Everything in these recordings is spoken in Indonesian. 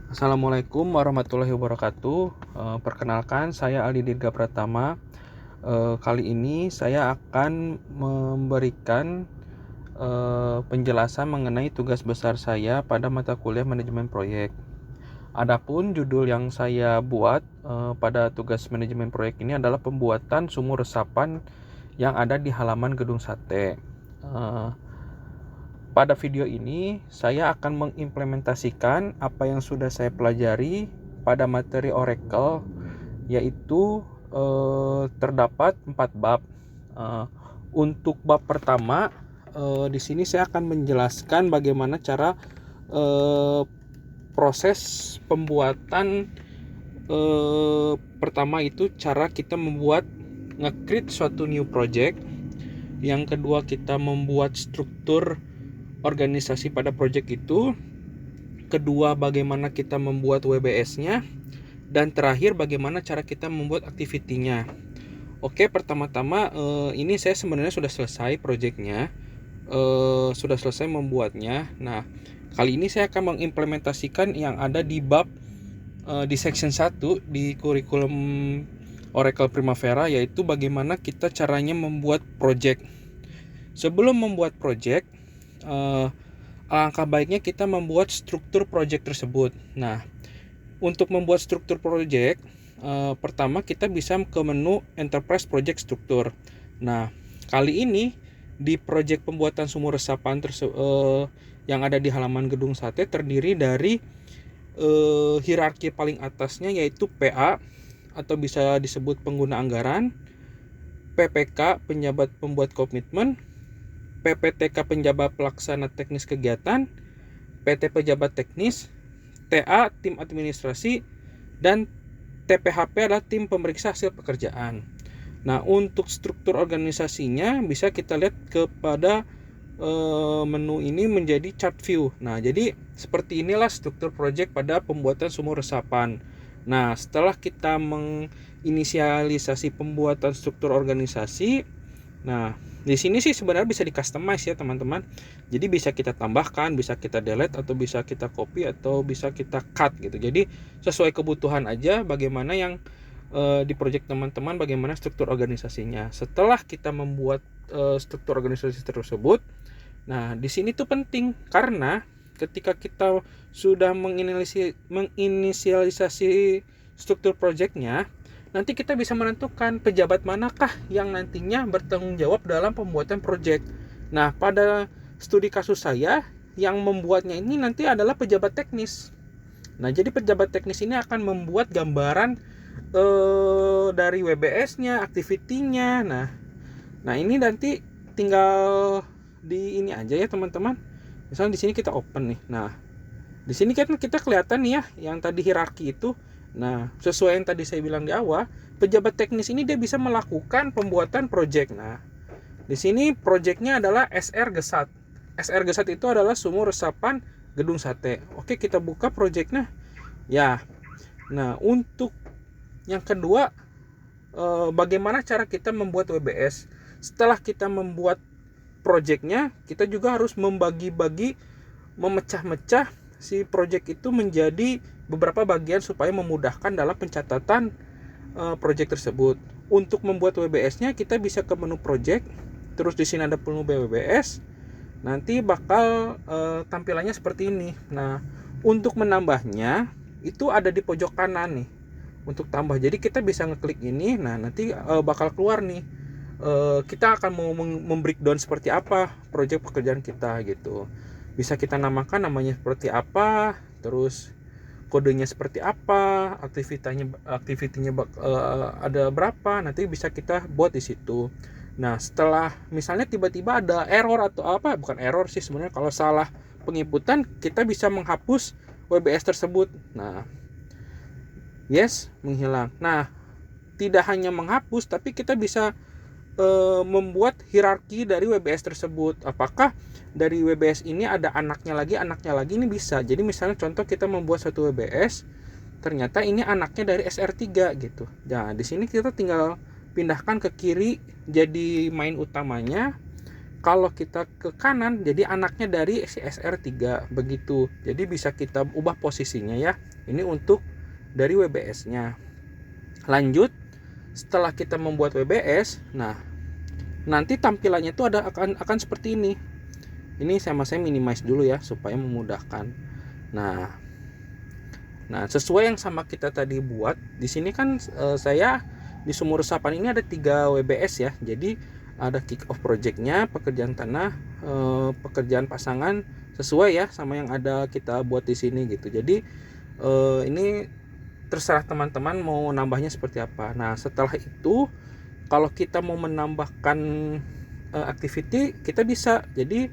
Assalamualaikum warahmatullahi wabarakatuh. Perkenalkan, saya Aldi Dirga Pratama. Kali ini saya akan memberikan penjelasan mengenai tugas besar saya pada mata kuliah manajemen proyek. Adapun judul yang saya buat pada tugas manajemen proyek ini adalah pembuatan sumur resapan yang ada di halaman gedung sate. Pada video ini, saya akan mengimplementasikan apa yang sudah saya pelajari pada materi Oracle, yaitu terdapat 4 bab. Untuk bab pertama, di sini saya akan menjelaskan bagaimana cara proses pembuatan pertama itu cara kita membuat nge-create suatu new project. Yang kedua, kita membuat struktur organisasi pada project itu. Kedua, bagaimana kita membuat WBS-nya. Dan terakhir, bagaimana cara kita membuat activity-nya. Oke, pertama-tama ini saya sebenarnya sudah selesai project-nya, sudah selesai membuatnya. Nah, kali ini saya akan mengimplementasikan yang ada di bab di section 1 di kurikulum Oracle Primavera, yaitu bagaimana kita caranya membuat project. Sebelum membuat project, alangkah baiknya kita membuat struktur project tersebut. Nah, untuk membuat struktur project, pertama kita bisa ke menu Enterprise Project Structure. Nah, kali ini di project pembuatan sumur resapan yang ada di halaman gedung sate terdiri dari hierarki paling atasnya, yaitu PA atau bisa disebut pengguna anggaran, PPK penjabat pembuat komitmen, PPTK penjabat pelaksana teknis kegiatan, PT pejabat teknis, TA tim administrasi, dan TPHP adalah tim pemeriksa hasil pekerjaan. Nah, untuk struktur organisasinya bisa kita lihat kepada menu ini menjadi chart view. Nah, jadi seperti inilah struktur project pada pembuatan sumur resapan. Nah, setelah kita menginisialisasi pembuatan struktur organisasi, nah di sini sih sebenarnya bisa di customize ya teman-teman. Jadi bisa kita tambahkan, bisa kita delete, atau bisa kita copy, atau bisa kita cut gitu. Jadi sesuai kebutuhan aja bagaimana yang di project teman-teman, bagaimana struktur organisasinya. Setelah kita membuat struktur organisasi tersebut, nah di sini tuh penting karena ketika kita sudah menginisialisasi struktur projectnya, nanti kita bisa menentukan pejabat manakah yang nantinya bertanggung jawab dalam pembuatan proyek. Nah, pada studi kasus saya, yang membuatnya ini nanti adalah pejabat teknis. Nah, jadi pejabat teknis ini akan membuat gambaran dari WBS-nya, activity-nya. Nah ini nanti tinggal di ini aja ya teman-teman. Misalnya di sini kita open nih. Nah, di sini kan kita kelihatan nih ya, yang tadi hierarki itu. Nah, sesuai yang tadi saya bilang di awal, pejabat teknis ini dia bisa melakukan pembuatan project. Nah, di sini projectnya adalah SR Gesat. SR Gesat itu adalah sumur resapan gedung sate. Oke, kita buka projectnya. Ya, nah untuk yang kedua, bagaimana cara kita membuat WBS. Setelah kita membuat projectnya, kita juga harus membagi-bagi, memecah-mecah si project itu menjadi beberapa bagian supaya memudahkan dalam pencatatan project tersebut. Untuk membuat WBS-nya kita bisa ke menu project, terus di sini ada menu WBS. Nanti bakal tampilannya seperti ini. Nah, untuk menambahnya itu ada di pojok kanan nih. Untuk tambah, jadi kita bisa ngeklik ini. Nah, nanti bakal keluar nih. Kita akan mau membreakdown seperti apa project pekerjaan kita gitu. Bisa kita namakan namanya seperti apa, terus kodenya seperti apa, aktivitinya ada berapa, nanti bisa kita buat di situ. Nah, setelah misalnya tiba-tiba ada error atau apa, bukan error sih sebenarnya, kalau salah penginputan kita bisa menghapus WBS tersebut. Nah, yes, menghilang. Nah, tidak hanya menghapus, tapi kita bisa membuat hierarki dari WBS tersebut. Apakah dari WBS ini ada anaknya lagi ini bisa. Jadi misalnya contoh kita membuat satu WBS, ternyata ini anaknya dari SR3 gitu. Nah, di sini kita tinggal pindahkan ke kiri jadi main utamanya. Kalau kita ke kanan jadi anaknya dari si SR3 begitu. Jadi bisa kita ubah posisinya ya. Ini untuk dari WBS-nya. Lanjut, setelah kita membuat WBS, nah nanti tampilannya itu akan seperti ini. Ini saya minimize dulu ya supaya memudahkan. Nah, sesuai yang sama kita tadi buat, di sini kan saya di sumur resapan ini ada 3 WBS ya. Jadi ada kick off projectnya, pekerjaan tanah, pekerjaan pasangan sesuai ya sama yang ada kita buat di sini gitu. Jadi ini terserah teman-teman mau nambahnya seperti apa. Nah, setelah itu kalau kita mau menambahkan activity, kita bisa. Jadi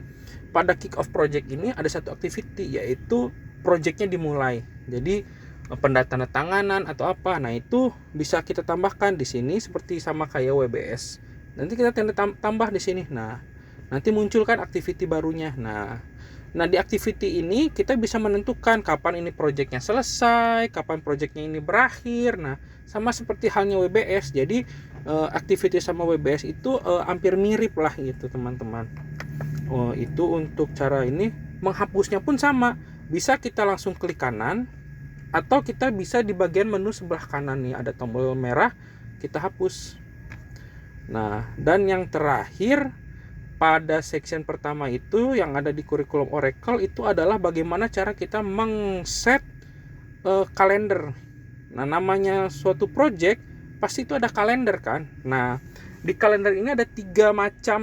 pada kick off project ini ada satu activity, yaitu projectnya dimulai. Jadi pendatanganan atau apa, nah itu bisa kita tambahkan di sini seperti sama kayak WBS. Nanti kita tambah di sini. Nah, nanti munculkan activity barunya. Nah di activity ini kita bisa menentukan kapan ini projectnya selesai, kapan projectnya ini berakhir. Nah, sama seperti halnya WBS. Jadi activity sama WBS itu hampir mirip lah gitu teman-teman. Itu untuk cara ini. Menghapusnya pun sama, bisa kita langsung klik kanan atau kita bisa di bagian menu sebelah kanan nih ada tombol merah, kita hapus. Nah, dan yang terakhir pada section pertama itu yang ada di kurikulum Oracle itu adalah bagaimana cara kita mengset kalender. Nah, namanya suatu project pasti itu ada kalender kan. Nah, di kalender ini ada 3 macam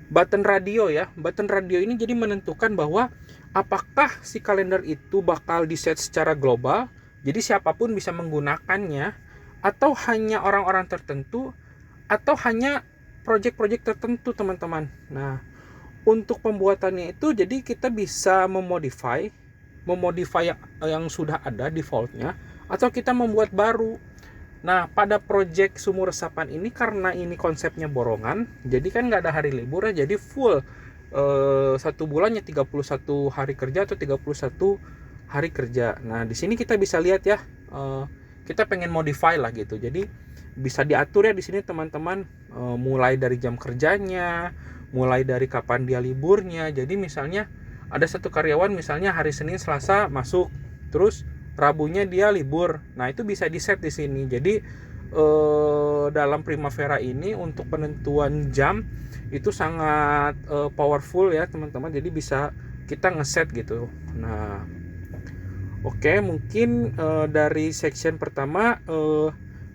button radio ya. Button radio ini jadi menentukan bahwa apakah si kalender itu bakal di-set secara global, jadi siapapun bisa menggunakannya, atau hanya orang-orang tertentu, atau hanya project-project tertentu teman-teman. Nah, untuk pembuatannya itu jadi kita bisa memodify yang sudah ada defaultnya, atau kita membuat baru. Nah, pada project sumur resapan ini karena ini konsepnya borongan, jadi kan nggak ada hari libur ya, jadi full satu bulannya 31 hari kerja atau 31 hari kerja. Nah, di sini kita bisa lihat ya, kita pengen modify lah gitu. Jadi bisa diatur ya di sini teman-teman, mulai dari jam kerjanya, mulai dari kapan dia liburnya. Jadi misalnya ada satu karyawan misalnya hari Senin Selasa masuk, terus Rabunya dia libur. Nah, itu bisa di-set di sini. Jadi dalam Primavera ini untuk penentuan jam itu sangat powerful ya teman-teman. Jadi bisa kita ngeset gitu. Nah, oke, mungkin dari section pertama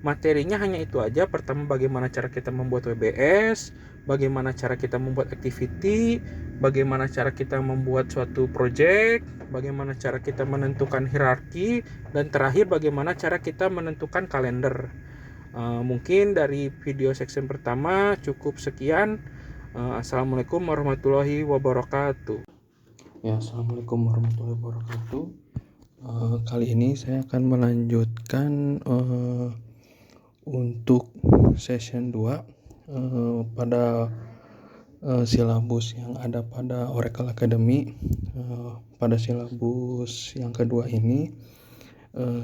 materinya hanya itu aja. Pertama, bagaimana cara kita membuat WBS, bagaimana cara kita membuat activity, bagaimana cara kita membuat suatu project, bagaimana cara kita menentukan hierarki, dan terakhir bagaimana cara kita menentukan kalender. Mungkin dari video section pertama cukup sekian. Assalamualaikum warahmatullahi wabarakatuh. Ya, assalamualaikum warahmatullahi wabarakatuh. Kali ini saya akan melanjutkan untuk session 2 pada silabus yang ada pada Oracle Academy. Pada silabus yang kedua ini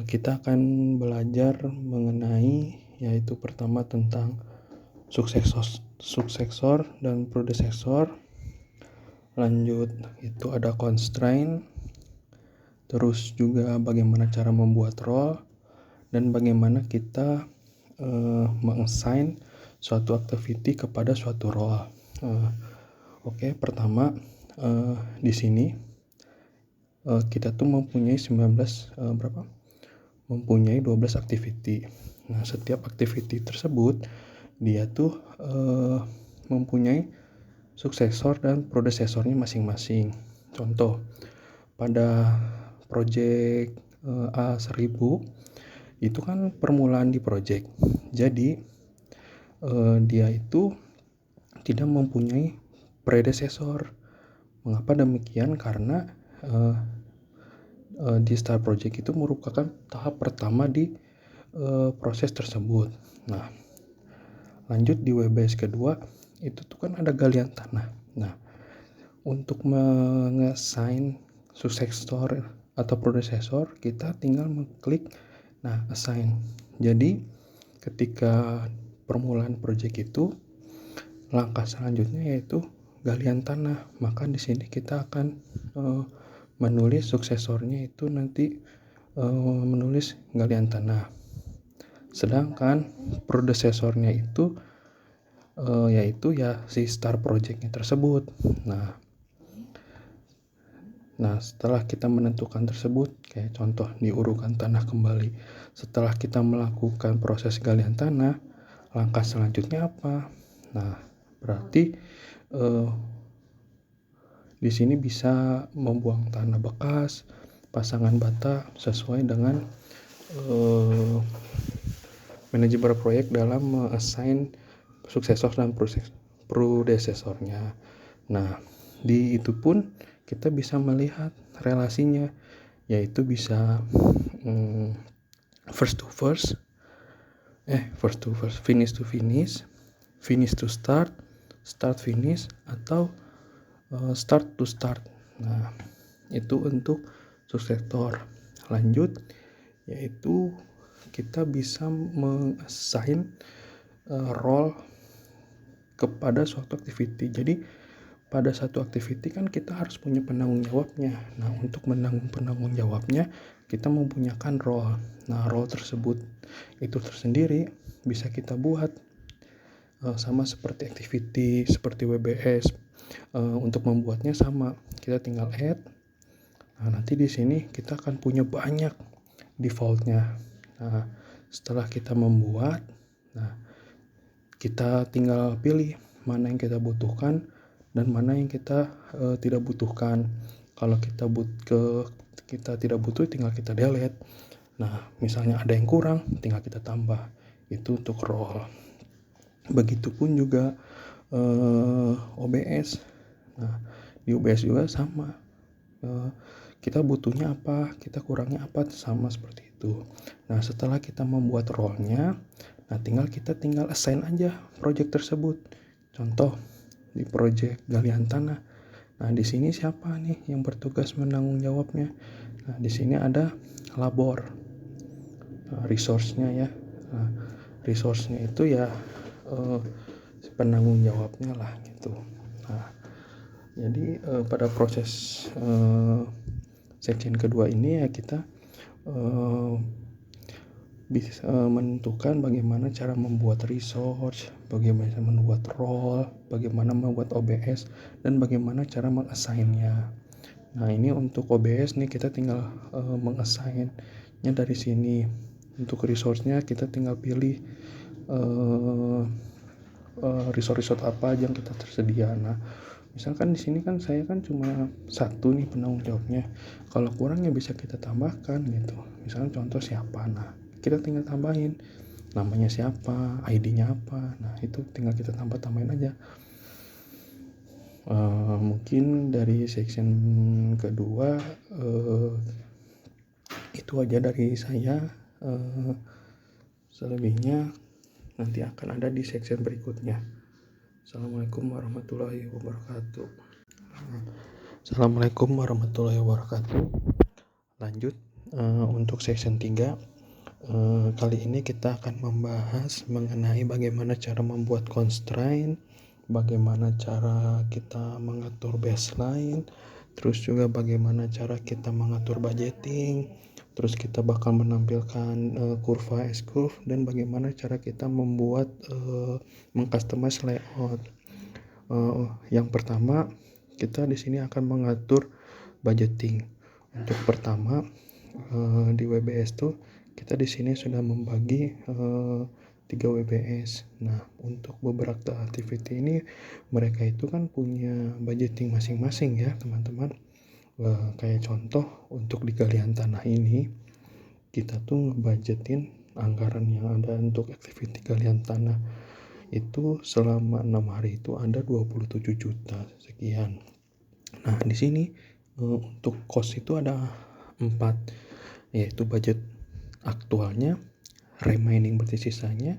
kita akan belajar mengenai, yaitu pertama tentang suksesor dan predecessor. Lanjut itu ada constraint, terus juga bagaimana cara membuat role, dan bagaimana kita mengassign suatu activity kepada suatu role. Oke, pertama di sini kita tuh mempunyai 12 activity. Nah, setiap activity tersebut dia tuh mempunyai suksesor dan predecessornya masing-masing. Contoh, pada project A1000 itu kan permulaan di project. Jadi dia itu tidak mempunyai predecessor. Mengapa demikian? Karena di start project itu merupakan tahap pertama di proses tersebut. Nah, lanjut di WBS kedua itu tuh kan ada galian tanah. Nah, untuk mengassign successor atau predecessor, kita tinggal mengklik assign. Jadi ketika permulaan project itu langkah selanjutnya yaitu galian tanah. Maka di sini kita akan menulis suksesornya itu nanti menulis galian tanah. Sedangkan predesesornya itu yaitu ya si start projectnya tersebut. Nah, setelah kita menentukan tersebut, kayak contoh di urukan tanah kembali. Setelah kita melakukan proses galian tanah, langkah selanjutnya apa? Nah, berarti di sini bisa membuang tanah bekas, pasangan bata sesuai dengan manajemen proyek dalam assign suksesor dan predesesornya. Nah, di itu pun kita bisa melihat relasinya, yaitu bisa first to first, finish to finish, finish to start, start finish, atau start to start. Nah, itu untuk suksesor. Lanjut, yaitu kita bisa mengassign role kepada suatu activity. Jadi pada satu activity kan kita harus punya penanggung jawabnya. Nah, untuk penanggung jawabnya kita mempunyai role. Nah, role tersebut itu tersendiri bisa kita buat sama seperti activity, seperti WBS. Untuk membuatnya sama, kita tinggal add. Nah, nanti di sini kita akan punya banyak defaultnya. Nah, setelah kita membuat, nah kita tinggal pilih mana yang kita butuhkan dan mana yang kita tidak butuhkan. Kalau kita tidak butuh, tinggal kita delete. Nah, misalnya ada yang kurang, tinggal kita tambah. Itu untuk role. Begitupun juga OBS. Nah, di OBS juga sama. Kita butuhnya apa, kita kurangnya apa, sama seperti itu. Nah, setelah kita membuat role-nya, nah kita tinggal assign aja project tersebut. Contoh di project galian tanah. Nah, di sini siapa nih yang bertugas menanggung jawabnya? Nah, di sini ada labor. Resource-nya ya. Nah, resource-nya itu ya penanggung jawabnya lah gitu. Nah, jadi pada proses section kedua ini ya kita bisa menentukan bagaimana cara membuat resource, bagaimana membuat role, bagaimana membuat OBS, dan bagaimana cara mengassign-nya. Nah, ini untuk OBS nih kita tinggal mengassign-nya dari sini. Untuk resource-nya kita tinggal pilih resource apa aja yang kita tersedia. Nah, misalkan di sini kan saya kan cuma satu nih penanggung jawabnya. Kalau kurang ya bisa kita tambahkan gitu. Misalnya contoh siapa. Nah, kita tinggal tambahin namanya siapa, ID-nya apa. Nah, itu tinggal kita tambahin aja. Mungkin dari section kedua itu aja dari saya. Selebihnya nanti akan ada di section berikutnya. Assalamualaikum warahmatullahi wabarakatuh. Assalamualaikum warahmatullahi wabarakatuh. Lanjut untuk section 3. Kali ini kita akan membahas mengenai bagaimana cara membuat constraint, bagaimana cara kita mengatur baseline, terus juga bagaimana cara kita mengatur budgeting, terus kita bakal menampilkan kurva S-curve, dan bagaimana cara kita membuat mengcustomize layout. Yang pertama, kita di sini akan mengatur budgeting. Untuk pertama di WBS tuh kita di sini sudah membagi 3 WBS. Nah, untuk beberapa activity ini mereka itu kan punya budgeting masing-masing ya, teman-teman. Kayak contoh untuk di galian tanah ini kita tuh ngebudgetin anggaran yang ada untuk activity galian tanah itu selama 6 hari itu ada 27 juta sekian. Nah, di sini untuk cost itu ada 4, yaitu budget aktualnya, remaining berarti sisanya,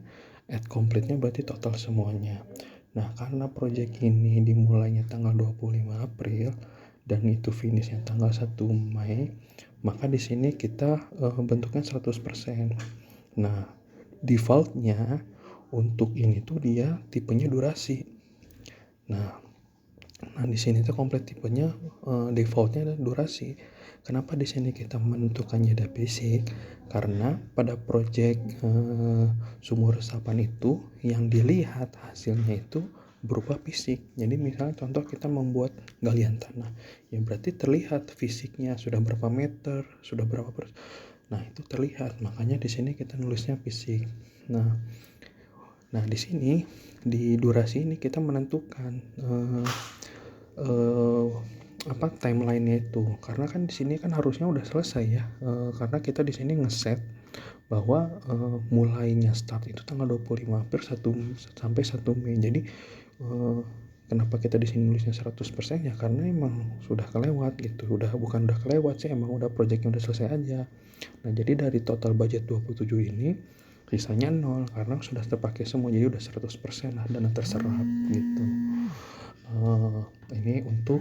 add complete-nya berarti total semuanya. Nah, karena project ini dimulainya tanggal 25 April dan itu finishnya tanggal 1 Mei, maka di sini kita bentuknya 100%. Nah, defaultnya untuk ini tuh dia tipenya durasi. Nah, di sini tuh komplit tipenya defaultnya adalah durasi. Kenapa di sini kita menentukannya ada basic? Karena pada project sumur resapan itu yang dilihat hasilnya itu berupa fisik. Jadi misalnya contoh kita membuat galian tanah, ya berarti terlihat fisiknya sudah berapa meter, sudah berapa Nah, itu terlihat. Makanya di sini kita nulisnya fisik. Nah, di sini di durasi ini kita menentukan timelinenya itu, karena kan di sini kan harusnya udah selesai ya, karena kita di sini ngeset bahwa mulainya start itu tanggal 25 April sampai 1 Mei. Jadi kenapa kita di sini nulisnya 100% ya karena emang sudah kelewat gitu. Bukan udah kelewat sih, emang udah projectnya udah selesai aja. Nah, jadi dari total budget 27 ini sisanya 0 karena sudah terpakai semua, jadi udah 100% lah dana terserap gitu. Ini untuk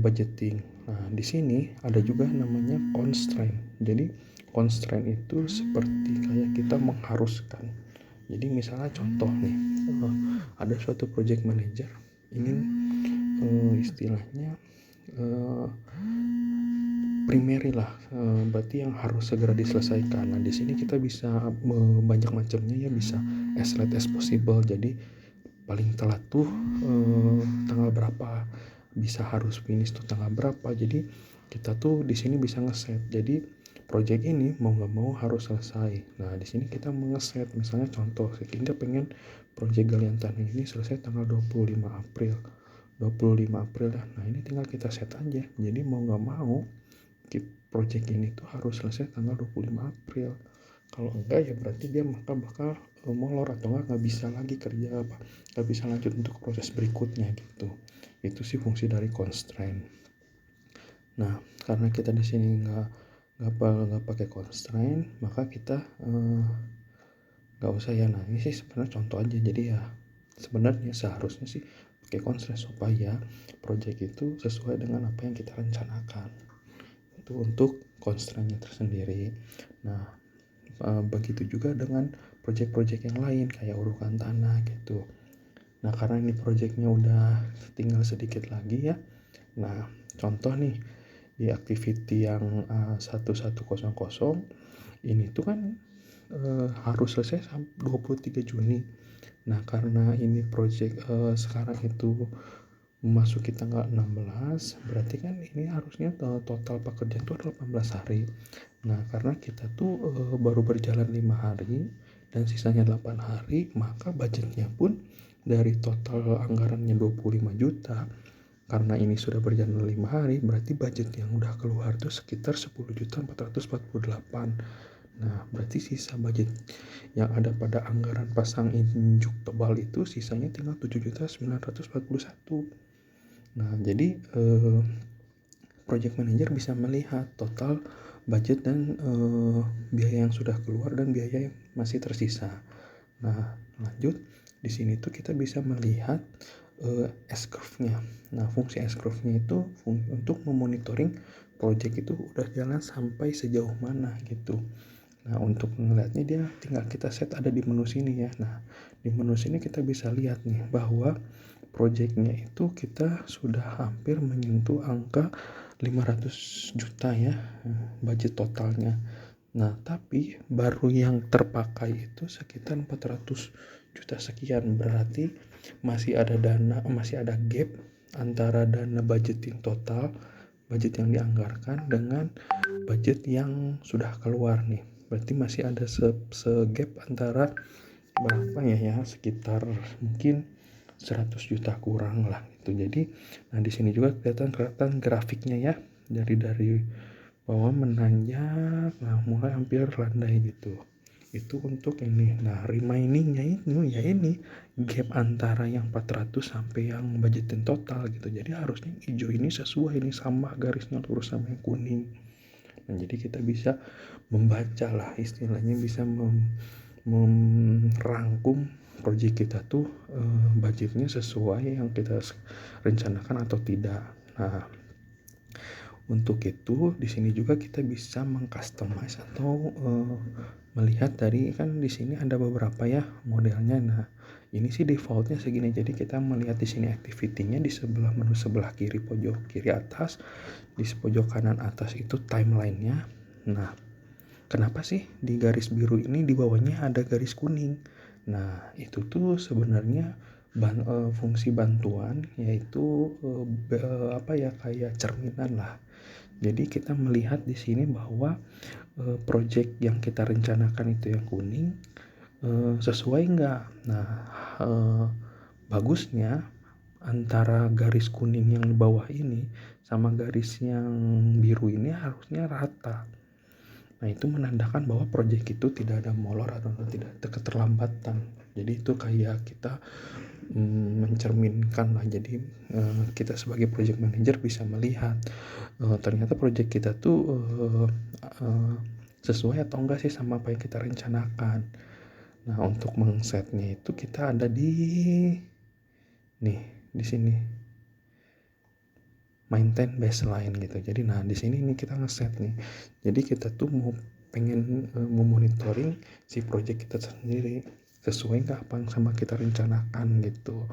budgeting. Nah, di sini ada juga namanya constraint. Jadi constraint itu seperti kayak kita mengharuskan. Jadi misalnya contoh nih, ada suatu project manager ingin istilahnya primary lah, berarti yang harus segera diselesaikan. Nah, di sini kita bisa banyak macamnya ya, bisa as late as possible. Jadi paling telat tuh tanggal berapa, bisa harus finish tuh tanggal berapa. Jadi kita tuh di sini bisa ngeset. Jadi project ini mau nggak mau harus selesai. Nah, di sini kita ngeset. Misalnya contoh, kita pengen project galian tanah ini selesai tanggal 25 April. 25 April dah. Nah, ini tinggal kita set aja. Jadi mau nggak mau project ini tuh harus selesai tanggal 25 April. Kalau enggak ya berarti dia bakal molor atau nggak bisa lagi kerja nggak bisa lanjut untuk proses berikutnya gitu. Itu sih fungsi dari constraint. Nah, karena kita di sini nggak pakai constraint, maka kita nggak usah ya. Nah, ini sih sebenarnya contoh aja. Jadi ya sebenarnya seharusnya sih pakai constraint supaya project itu sesuai dengan apa yang kita rencanakan. Itu untuk constraint-nya tersendiri. Nah, begitu juga dengan project-project yang lain kayak urukan tanah gitu. Nah, karena ini projectnya udah tinggal sedikit lagi ya. Nah, contoh nih di activity yang 1100 ini tuh kan harus selesai sampai 23 Juni. Nah, karena ini project sekarang itu memasuki tanggal 16, berarti kan ini harusnya total pekerjaan itu adalah 18 hari. Nah, karena kita tuh baru berjalan 5 hari dan sisanya 8 hari, maka budgetnya pun dari total anggarannya 25 juta. Karena ini sudah berjalan 5 hari, berarti budget yang udah keluar tuh sekitar 10.448. Nah, berarti sisa budget yang ada pada anggaran pasang injuk tebal itu sisanya tinggal 7.941. Nah, jadi project manager bisa melihat total budget dan biaya yang sudah keluar dan biaya yang masih tersisa. Nah, lanjut di sini tuh kita bisa melihat S-curve-nya. Nah, fungsi S-curve-nya itu untuk memonitoring project itu udah jalan sampai sejauh mana gitu. Nah, untuk melihatnya dia tinggal kita set ada di menu sini ya. Nah, di menu sini kita bisa lihat nih bahwa projectnya itu kita sudah hampir menyentuh angka 500 juta ya budget totalnya. Nah, tapi baru yang terpakai itu sekitar 400 juta sekian. Berarti masih ada gap antara dana budgeting total, budget yang dianggarkan dengan budget yang sudah keluar nih. Berarti masih ada segap antara berapa ya sekitar mungkin 100 juta kurang lah gitu. Jadi nah di sini juga kelihatan grafiknya ya, dari bawah menanjak, nah mulai hampir landai gitu. Itu untuk ini. Nah, remainingnya ini gap antara yang 400 sampai yang budgetin total gitu. Jadi harusnya hijau ini sesuai, ini sama garisnya lurus sama yang kuning. Nah, jadi kita bisa membaca lah, istilahnya bisa merangkum project kita tuh budgetnya sesuai yang kita rencanakan atau tidak. Nah, untuk itu di sini juga kita bisa mengcustomize atau melihat dari kan di sini ada beberapa ya modelnya. Nah, ini sih defaultnya segini. Jadi kita melihat di sini activity-nya di sebelah menu sebelah kiri pojok kiri atas, di pojok kanan atas itu timeline-nya. Nah, kenapa sih di garis biru ini di bawahnya ada garis kuning? Nah, itu tuh sebenarnya fungsi bantuan, yaitu apa ya, kayak cerminan lah. Jadi kita melihat di sini bahwa project yang kita rencanakan itu yang kuning sesuai nggak? Nah, eh, bagusnya antara garis kuning yang di bawah ini sama garis yang biru ini harusnya rata. Nah, itu menandakan bahwa proyek itu tidak ada molor atau tidak ada keterlambatan. Jadi itu kayak kita mencerminkan lah. Jadi kita sebagai project manager bisa melihat ternyata proyek kita tuh sesuai atau enggak sih sama apa yang kita rencanakan. Nah, untuk mengsetnya itu kita ada di sini maintain baseline gitu. Jadi nah di sini nih kita ngeset nih. Jadi kita tuh pengen memonitoring si project kita sendiri sesuai nggak apa yang sama kita rencanakan gitu.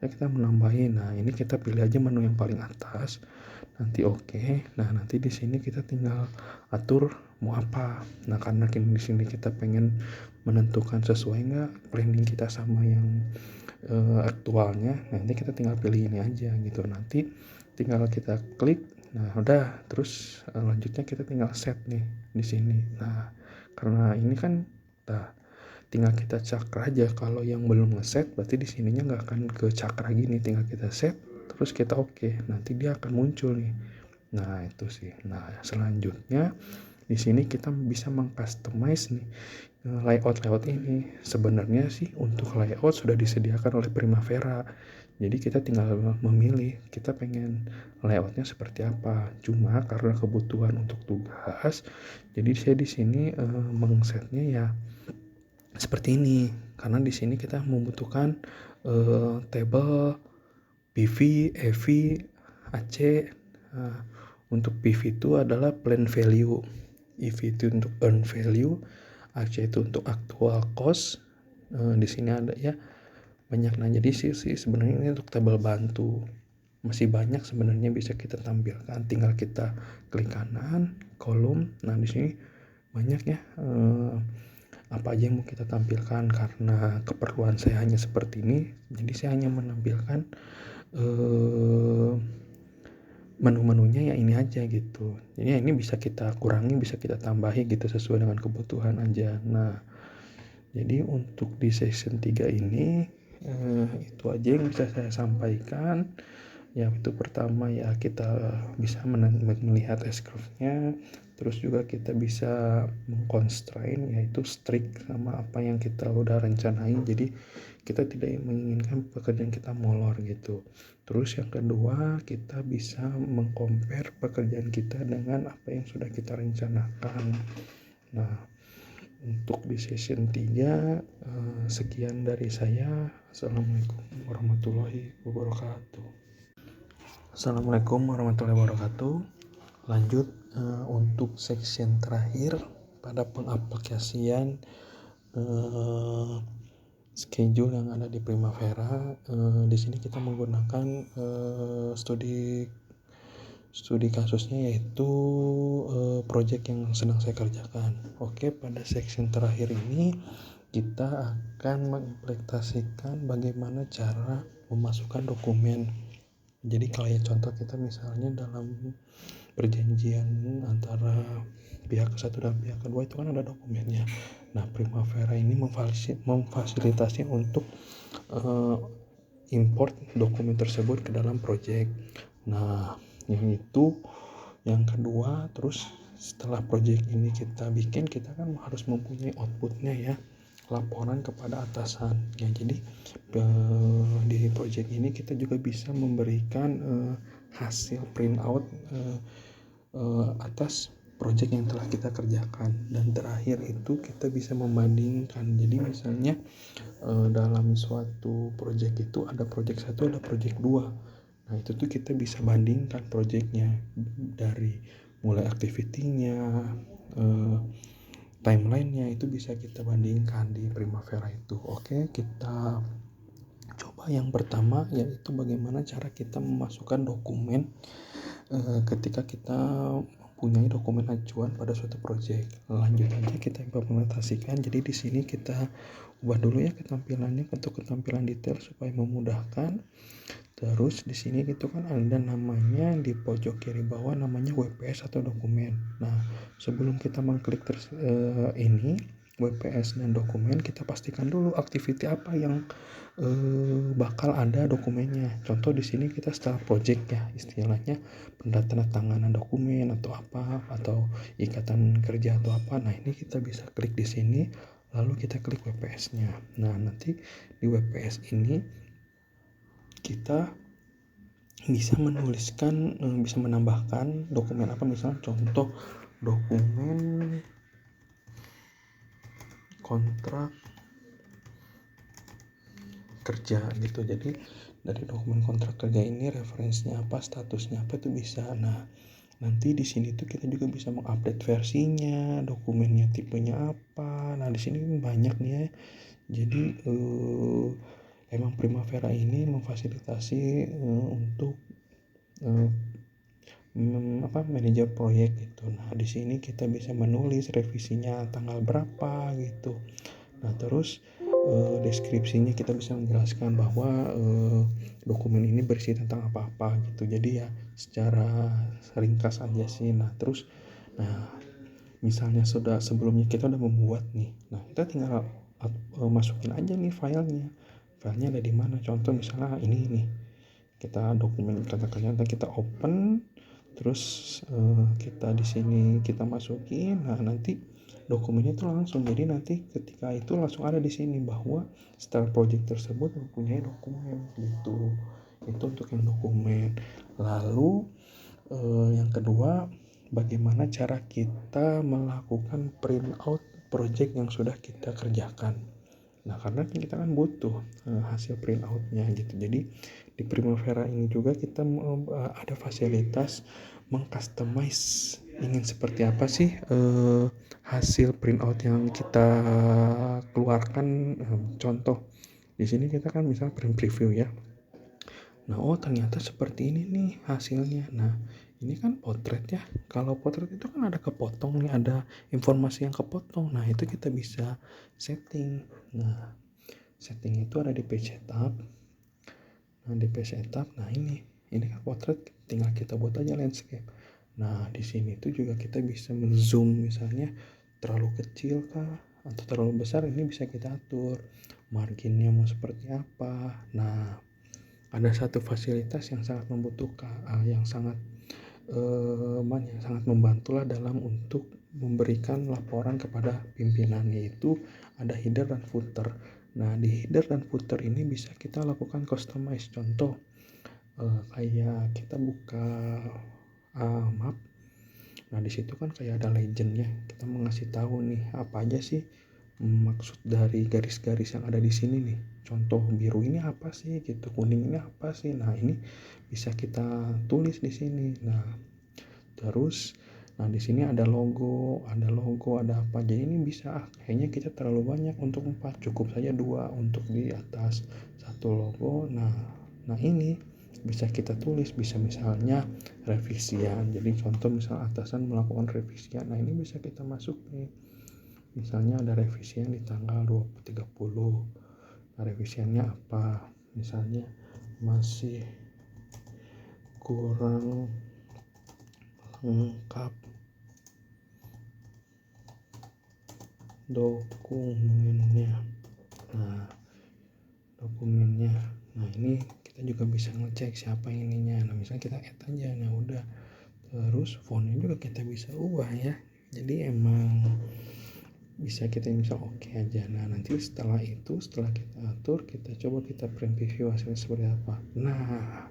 Nah, kita menambahin. Nah, ini kita pilih aja menu yang paling atas. Nanti oke. Nah, nanti di sini kita tinggal atur mau apa. Nah, karena di sini kita pengen menentukan sesuai nggak planning kita sama yang aktualnya. Nanti kita tinggal pilih ini aja gitu. Nanti tinggal kita klik. Nah, udah, terus lanjutnya kita tinggal set nih di sini. Nah, karena ini kan tinggal kita cakra aja. Kalau yang belum ngeset berarti di sininya nggak akan ke cakra gini, tinggal kita set terus kita oke. Nanti dia akan muncul nih. Nah, itu sih. Nah, selanjutnya di sini kita bisa mengcustomize nih layout ini. Sebenarnya sih untuk layout sudah disediakan oleh Primavera. Jadi kita tinggal memilih kita pengen layoutnya seperti apa. Cuma karena kebutuhan untuk tugas, jadi saya di sini mengsetnya ya seperti ini. Karena di sini kita membutuhkan table PV, EV, AC. Untuk PV itu adalah plan value, EV itu untuk earn value, AC itu untuk actual cost. Di sini ada ya banyak. Nah, jadi sih sebenarnya ini untuk tabel bantu. Masih banyak sebenarnya bisa kita tampilkan. Tinggal kita klik kanan, kolom. Nah, di sini banyak ya apa aja yang mau kita tampilkan. Karena keperluan saya hanya seperti ini, jadi saya hanya menampilkan menu-menunya ya ini aja gitu. Jadi ini bisa kita kurangi, bisa kita tambahi gitu sesuai dengan kebutuhan aja. Nah, jadi untuk di season 3 ini itu aja yang bisa saya sampaikan. Ya, itu pertama ya kita bisa melihat S-curve-nya, terus juga kita bisa mengconstrain yaitu strict sama apa yang kita udah rencanain. Jadi kita tidak menginginkan pekerjaan kita molor gitu. Terus yang kedua, kita bisa mengcompare pekerjaan kita dengan apa yang sudah kita rencanakan. Nah, untuk di session 3 sekian dari saya. Assalamualaikum warahmatullahi wabarakatuh. Assalamualaikum warahmatullahi wabarakatuh. Lanjut untuk section terakhir pada pengaplikasian schedule yang ada di Primavera. Di sini kita menggunakan studi kasusnya yaitu project yang sedang saya kerjakan. Oke, pada section terakhir ini kita akan mengimplementasikan bagaimana cara memasukkan dokumen. Jadi kayak contoh kita misalnya dalam perjanjian antara pihak satu dan pihak kedua itu kan ada dokumennya. Nah, Primavera ini memfasilitasi untuk import dokumen tersebut ke dalam project. Nah, yang kedua, terus setelah project ini kita bikin, kita kan harus mempunyai outputnya ya, laporan kepada atasan ya. Jadi di project ini kita juga bisa memberikan hasil printout atas project yang telah kita kerjakan. Dan terakhir itu kita bisa membandingkan. Jadi misalnya dalam suatu project itu ada project 1, ada project 2. Nah, itu tuh kita bisa bandingkan projectnya dari mulai activity-nya, timelinenya itu bisa kita bandingkan di Primavera itu. Oke, kita coba yang pertama, yaitu bagaimana cara kita memasukkan dokumen ketika kita mempunyai dokumen acuan pada suatu proyek. Lanjut aja kita implementasikan. Jadi di sini kita ubah dulu ya ketampilannya untuk ketampilan detail supaya memudahkan. Terus di sini itu kan ada namanya di pojok kiri bawah namanya WPS atau dokumen. Nah, sebelum kita mengklik ini WPS dan dokumen, kita pastikan dulu activity apa yang bakal ada dokumennya. Contoh di sini kita setelah project ya, istilahnya pendatanganan dokumen atau apa, atau ikatan kerja atau apa. Nah, ini kita bisa klik di sini lalu kita klik WPS-nya. Nah, nanti di WPS ini kita bisa menuliskan, bisa menambahkan dokumen apa, misalnya contoh dokumen kontrak kerja gitu. Jadi dari dokumen kontrak kerja ini referensinya apa, statusnya apa itu bisa. Nah, nanti di sini tuh kita juga bisa mengupdate versinya, dokumennya tipenya apa. Nah, di sini banyak nih ya. Jadi emang Primavera ini memfasilitasi untuk manajer proyek gitu. Nah, di sini kita bisa menulis revisinya tanggal berapa gitu. Nah, terus deskripsinya kita bisa menjelaskan bahwa dokumen ini berisi tentang apa-apa gitu. Jadi ya secara ringkas aja sih. Nah, terus misalnya sebelumnya kita udah membuat nih. Nah, kita tinggal masukin aja nih filenya. Filenya ada di mana? Contoh misalnya ini nih. Kita dokumen katakannya kita open, terus kita di sini kita masukin. Nah, nanti dokumennya itu langsung, jadi nanti ketika itu langsung ada di sini bahwa setelah project tersebut mempunyai dokumen gitu. Itu untuk yang dokumen. Lalu yang kedua, bagaimana cara kita melakukan print out project yang sudah kita kerjakan. Nah, karena kita kan butuh hasil print outnya gitu. Jadi di Primavera ini juga kita ada fasilitas mengcustomize ingin seperti apa sih hasil print out yang kita keluarkan. Contoh di sini kita kan misal print preview ya. Nah, ternyata seperti ini nih hasilnya. Nah, ini kan potret ya. Kalau potret itu kan ada kepotong nih, ada informasi yang kepotong. Nah, itu kita bisa setting. Nah, setting itu ada di page setup. Nah, di page setup, nah ini kan potret, tinggal kita buat aja landscape. Nah, di sini tuh juga kita bisa men-zoom, misalnya terlalu kecil kah atau terlalu besar, ini bisa kita atur. Marginnya mau seperti apa. Nah, ada satu fasilitas yang sangat membutuhkan, yang sangat membantu lah dalam untuk memberikan laporan kepada pimpinan, yaitu ada header dan footer. Nah, di header dan footer ini bisa kita lakukan customize. Contoh kayak kita buka map. Nah, di situ kan kayak ada legendnya. Kita mengasih tahu nih apa aja sih maksud dari garis-garis yang ada di sini nih. Contoh biru ini apa sih gitu, kuning ini apa sih. Nah, ini bisa kita tulis di sini. Nah, terus di sini ada logo, ada apa. Jadi ini bisa kayaknya kita terlalu banyak untuk 4, cukup saja 2 untuk di atas satu logo. Nah ini bisa kita tulis, bisa misalnya revisian. Jadi contoh misal atasan melakukan revisian. Nah, ini bisa kita masuk nih. Misalnya ada revisian di tanggal 2030. Nah, revisiannya apa? Misalnya masih kurang lengkap dokumennya. Nah, ini kita juga bisa ngecek siapa ininya. Nah, misalnya kita add aja. Nah, udah. Terus fontnya juga kita bisa ubah ya. Jadi emang bisa kita bisa oke aja. Nah, nanti setelah kita atur, kita coba kita print preview hasilnya seperti apa. Nah,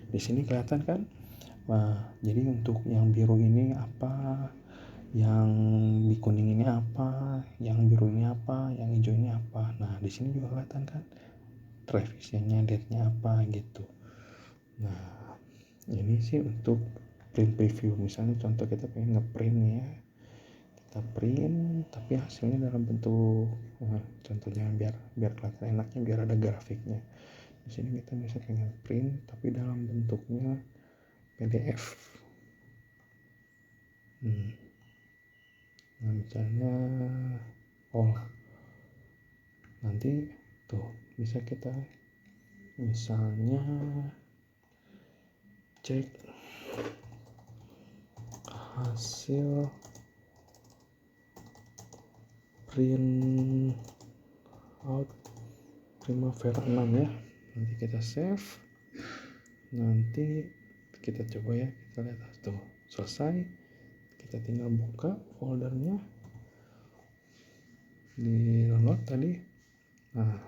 di sini kelihatan kan. Nah, jadi untuk yang biru ini apa, yang di kuning ini apa, yang biru ini apa, yang hijau ini apa. Nah, di sini juga kelihatan kan revisinya, date-nya apa gitu. Nah, ini sih untuk print preview. Misalnya contoh kita pengen ngeprint ya, kita print tapi hasilnya dalam bentuk contohnya biar kelihatan enaknya, biar ada grafiknya. Di sini kita bisa pengen print tapi dalam bentuknya PDF. Nah misalnya nanti tuh bisa kita misalnya cek hasil print out Primavera 6 ya. Nanti kita save, nanti kita coba ya, kita lihat tuh selesai. Kita tinggal buka foldernya, di download tadi. Nah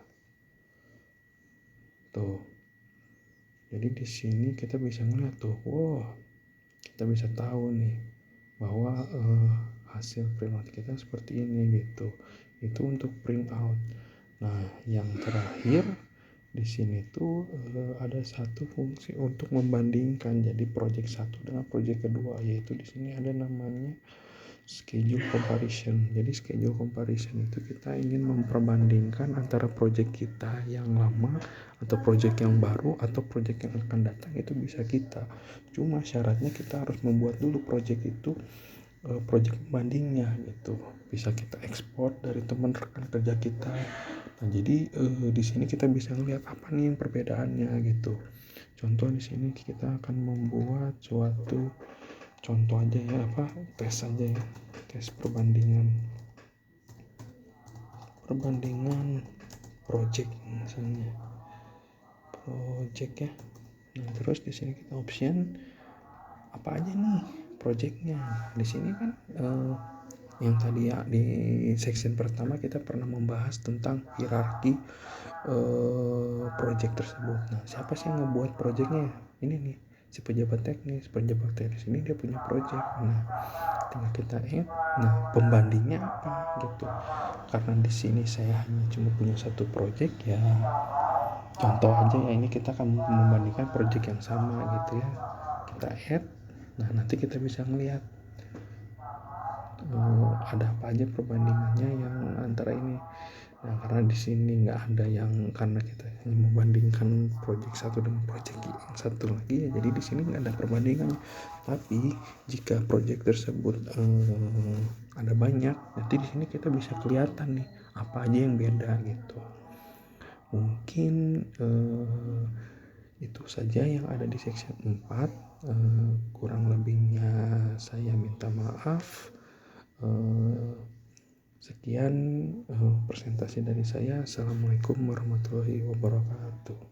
tuh, jadi di sini kita bisa ngeliat tuh, kita bisa tahu nih bahwa hasil print out kita seperti ini gitu. Itu untuk print out. Nah yang terakhir di sini tuh ada satu fungsi untuk membandingkan jadi project satu dengan project kedua, yaitu di sini ada namanya schedule comparison. Jadi schedule comparison itu kita ingin memperbandingkan antara project kita yang lama atau project yang baru atau project yang akan datang. Itu bisa kita, cuma syaratnya kita harus membuat dulu project itu, project pembandingnya gitu. Bisa kita ekspor dari teman rekan kerja kita. Nah, jadi di sini kita bisa lihat apa nih yang perbedaannya gitu. Contoh di sini kita akan membuat suatu contoh aja ya, tes aja ya, tes perbandingan project misalnya project ya. Nah terus di sini kita option apa aja nih projectnya. Di sini kan yang tadi ya di section pertama kita pernah membahas tentang hierarki project tersebut. Nah siapa sih yang ngebuat projectnya? Ini nih si pejabat teknis ini dia punya project. Nah tinggal kita add. Nah pembandingnya apa gitu, karena di sini saya hanya cuma punya satu project ya, contoh aja ya, ini kita akan membandingkan project yang sama gitu ya. Kita add. Nah nanti kita bisa ngelihat ada apa aja perbandingannya yang antara ini. Nah karena di sini nggak ada yang, karena kita membandingkan project satu dengan project yang satu lagi ya, jadi di sini nggak ada perbandingannya. Tapi jika project tersebut ada banyak, nanti di sini kita bisa kelihatan nih apa aja yang beda gitu. Mungkin itu saja yang ada di section 4. Kurang lebihnya saya minta maaf. Sekian presentasi dari saya. Assalamualaikum warahmatullahi wabarakatuh.